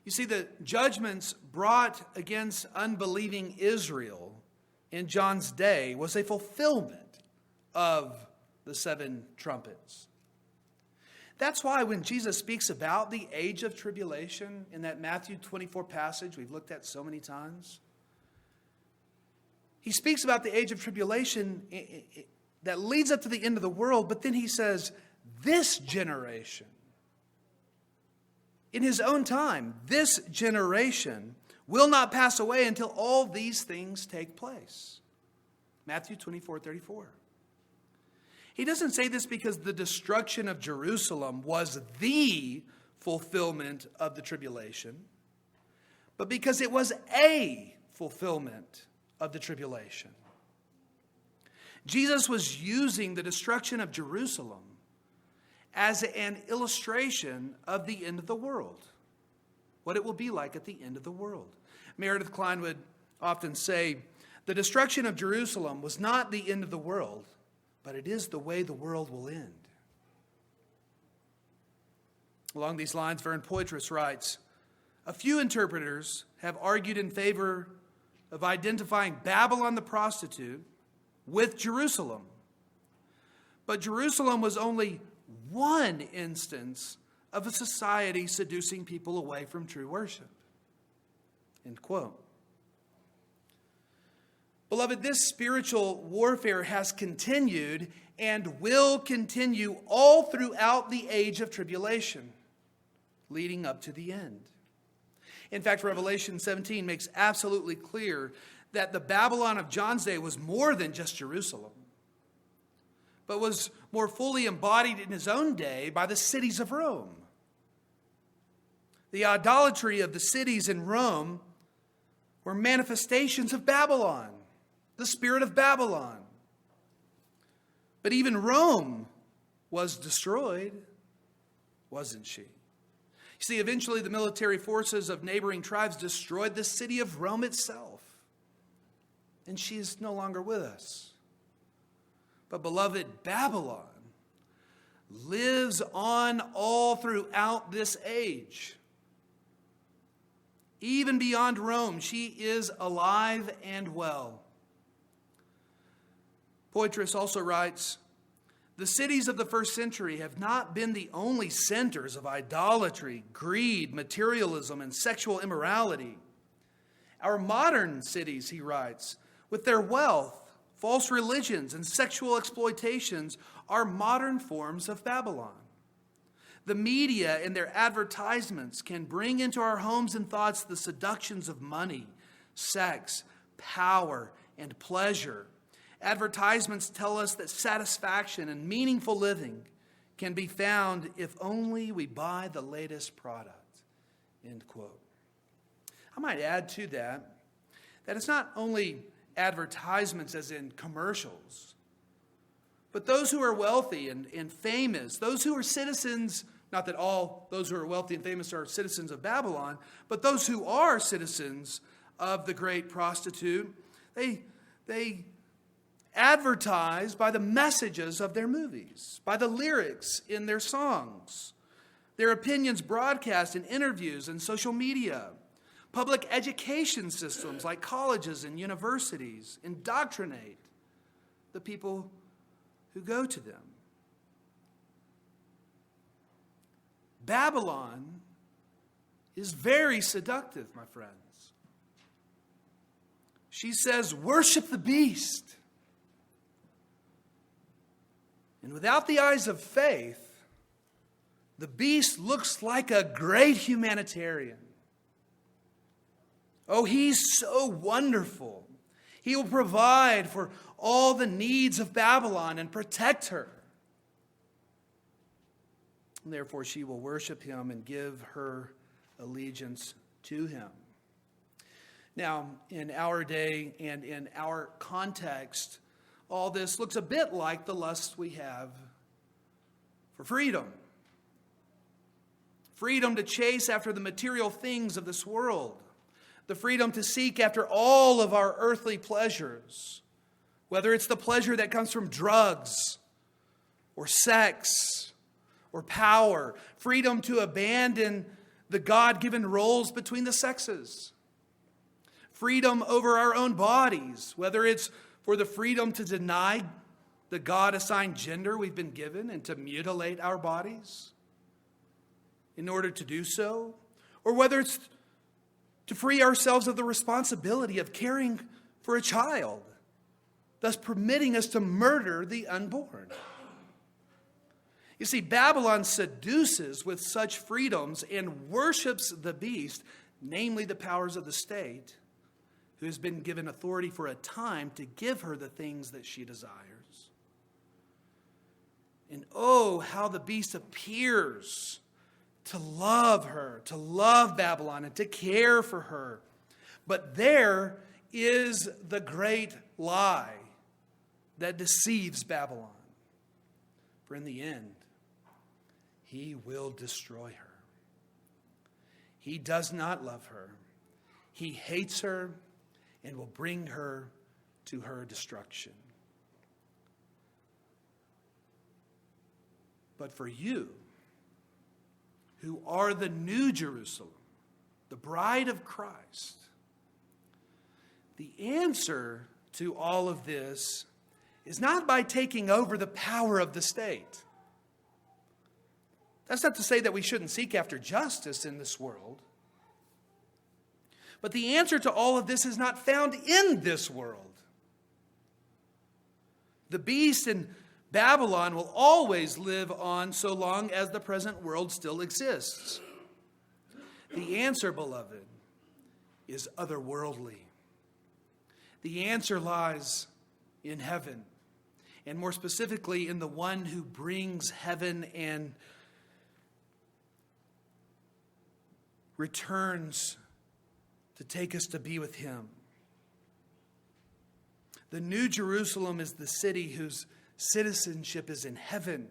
You see, the judgments brought against unbelieving Israel in John's day was a fulfillment of the 7 trumpets. That's why when Jesus speaks about the age of tribulation in that Matthew 24 passage we've looked at so many times, he speaks about the age of tribulation that leads up to the end of the world, but then he says, this generation, in his own time, this generation will not pass away until all these things take place. Matthew 24:34. He doesn't say this because the destruction of Jerusalem was the fulfillment of the tribulation, but because it was a fulfillment of the tribulation. Jesus was using the destruction of Jerusalem as an illustration of the end of the world, what it will be like at the end of the world. Meredith Kline would often say, the destruction of Jerusalem was not the end of the world, but it is the way the world will end. Along these lines, Vern Poitras writes, a few interpreters have argued in favor of identifying Babylon the prostitute with Jerusalem. But Jerusalem was only one instance of a society seducing people away from true worship. End quote. Beloved, this spiritual warfare has continued and will continue all throughout the age of tribulation, leading up to the end. In fact, Revelation 17 makes absolutely clear that the Babylon of John's day was more than just Jerusalem, but was more fully embodied in his own day by the cities of Rome. The idolatry of the cities in Rome were manifestations of Babylon, the spirit of Babylon. But even Rome was destroyed, wasn't she? You see, eventually the military forces of neighboring tribes destroyed the city of Rome itself. And she is no longer with us. But beloved, Babylon lives on all throughout this age. Even beyond Rome, she is alive and well. Poitras also writes, the cities of the first century have not been the only centers of idolatry, greed, materialism, and sexual immorality. Our modern cities, he writes, with their wealth, false religions, and sexual exploitations, are modern forms of Babylon. The media and their advertisements can bring into our homes and thoughts the seductions of money, sex, power, and pleasure. Advertisements tell us that satisfaction and meaningful living can be found if only we buy the latest product. End quote. I might add to that it's not only advertisements as in commercials, but those who are wealthy and famous, those who are citizens, not that all those who are wealthy and famous are citizens of Babylon, but those who are citizens of the great prostitute, they advertise by the messages of their movies, by the lyrics in their songs, their opinions broadcast in interviews and social media. Public education systems like colleges and universities indoctrinate the people who go to them. Babylon is very seductive, my friends. She says, worship the beast. And without the eyes of faith, the beast looks like a great humanitarian. Oh, he's so wonderful. He will provide for all the needs of Babylon and protect her. And therefore, she will worship him and give her allegiance to him. Now, in our day and in our context, all this looks a bit like the lust we have for freedom. Freedom to chase after the material things of this world. The freedom to seek after all of our earthly pleasures, whether it's the pleasure that comes from drugs or sex or power. Freedom to abandon the God-given roles between the sexes, freedom over our own bodies, whether it's for the freedom to deny the God-assigned gender we've been given and to mutilate our bodies in order to do so, or whether it's to free ourselves of the responsibility of caring for a child, thus permitting us to murder the unborn. You see, Babylon seduces with such freedoms and worships the beast, namely the powers of the state, who has been given authority for a time to give her the things that she desires. And oh, how the beast appears to love her, to love Babylon, and to care for her. But there is the great lie that deceives Babylon. For in the end, he will destroy her. He does not love her. He hates her and will bring her to her destruction. But for you, who are the New Jerusalem, the bride of Christ, the answer to all of this is not by taking over the power of the state. That's not to say that we shouldn't seek after justice in this world. But the answer to all of this is not found in this world. The beast in Babylon will always live on so long as the present world still exists. The answer, beloved, is otherworldly. The answer lies in heaven, and more specifically in the one who brings heaven and returns to take us to be with him. The New Jerusalem is the city whose citizenship is in heaven.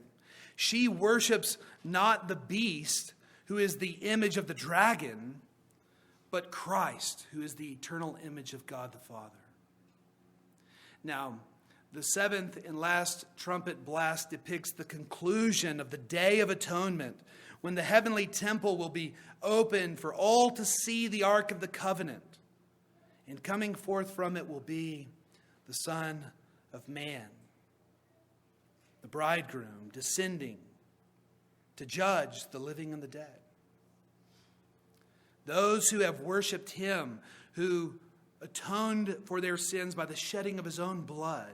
She worships not the beast, who is the image of the dragon, but Christ, who is the eternal image of God the Father. Now, the seventh and last trumpet blast depicts the conclusion of the Day of Atonement, when the heavenly temple will be opened for all to see the Ark of the Covenant. And coming forth from it will be the Son of Man, the bridegroom, descending to judge the living and the dead. Those who have worshipped him, who atoned for their sins by the shedding of his own blood,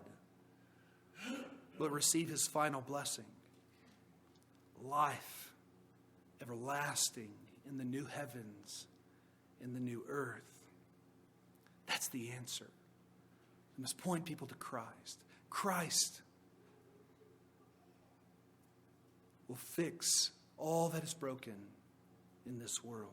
will receive his final blessing. Life everlasting in the new heavens, in the new earth. That's the answer. We must point people to Christ. Christ will fix all that is broken in this world.